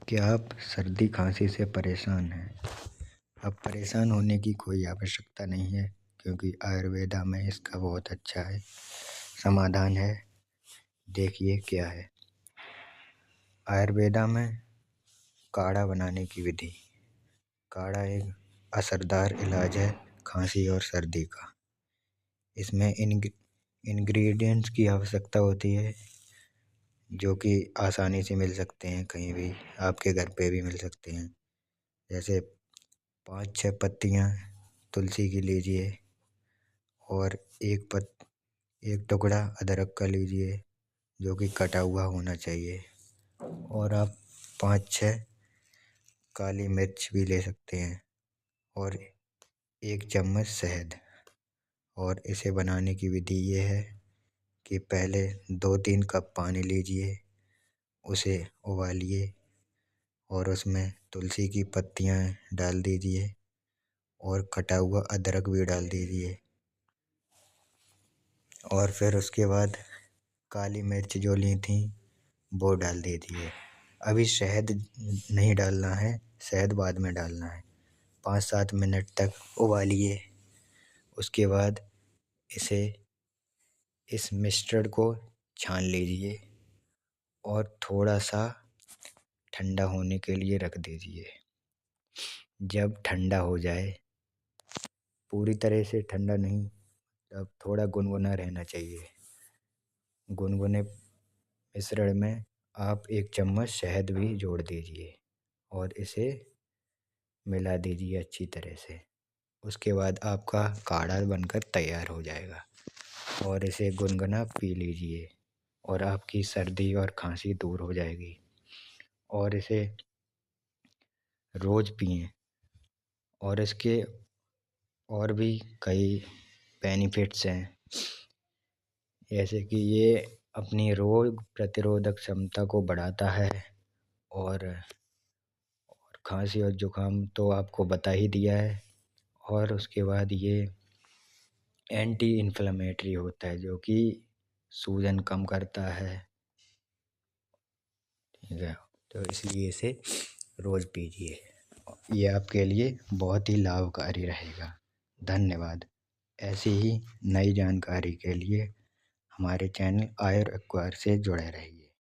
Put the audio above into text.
क्या आप सर्दी खांसी से परेशान हैं? अब परेशान होने की कोई आवश्यकता नहीं है, क्योंकि आयुर्वेदा में इसका बहुत अच्छा है समाधान है। देखिए क्या है। आयुर्वेदा में काढ़ा बनाने की विधि। काढ़ा एक असरदार इलाज है खांसी और सर्दी का। इसमें इंग्रेडिएंट्स की आवश्यकता होती है, जो कि आसानी से मिल सकते हैं, कहीं भी आपके घर पे भी मिल सकते हैं। जैसे 5-6 पत्तियाँ तुलसी की लीजिए और एक टुकड़ा अदरक का लीजिए, जो कि कटा हुआ होना चाहिए। और आप 5-6 काली मिर्च भी ले सकते हैं और 1 चम्मच शहद। और इसे बनाने की विधि ये है कि पहले 2-3 कप पानी लीजिए, उसे उबालिए और उसमें तुलसी की पत्तियाँ डाल दीजिए और कटा हुआ अदरक भी डाल दीजिए। और फिर उसके बाद काली मिर्च जो ली थी वो डाल दीजिए। अभी शहद नहीं डालना है, शहद बाद में डालना है। 5-7 मिनट तक उबालिए। उसके बाद इस मिश्रण को छान लीजिए और थोड़ा सा ठंडा होने के लिए रख दीजिए। जब ठंडा हो जाए, पूरी तरह से ठंडा नहीं, तब थोड़ा गुनगुना रहना चाहिए। गुनगुने मिश्रण में आप 1 चम्मच शहद भी जोड़ दीजिए और इसे मिला दीजिए अच्छी तरह से। उसके बाद आपका काढ़ा बनकर तैयार हो जाएगा और इसे गुनगुना पी लीजिए और आपकी सर्दी और खांसी दूर हो जाएगी। और इसे रोज़ पिएं। और इसके और भी कई बेनिफिट्स हैं, जैसे कि ये अपनी रोग प्रतिरोधक क्षमता को बढ़ाता है। और खांसी और जुकाम तो आपको बता ही दिया है। और उसके बाद ये एंटी इन्फ्लेमेटरी होता है, जो कि सूजन कम करता है। ठीक है, तो इसलिए इसे रोज़ पीजिए। ये आपके लिए बहुत ही लाभकारी रहेगा। धन्यवाद। ऐसी ही नई जानकारी के लिए हमारे चैनल आयुर एक्वायर से जुड़े रहिए।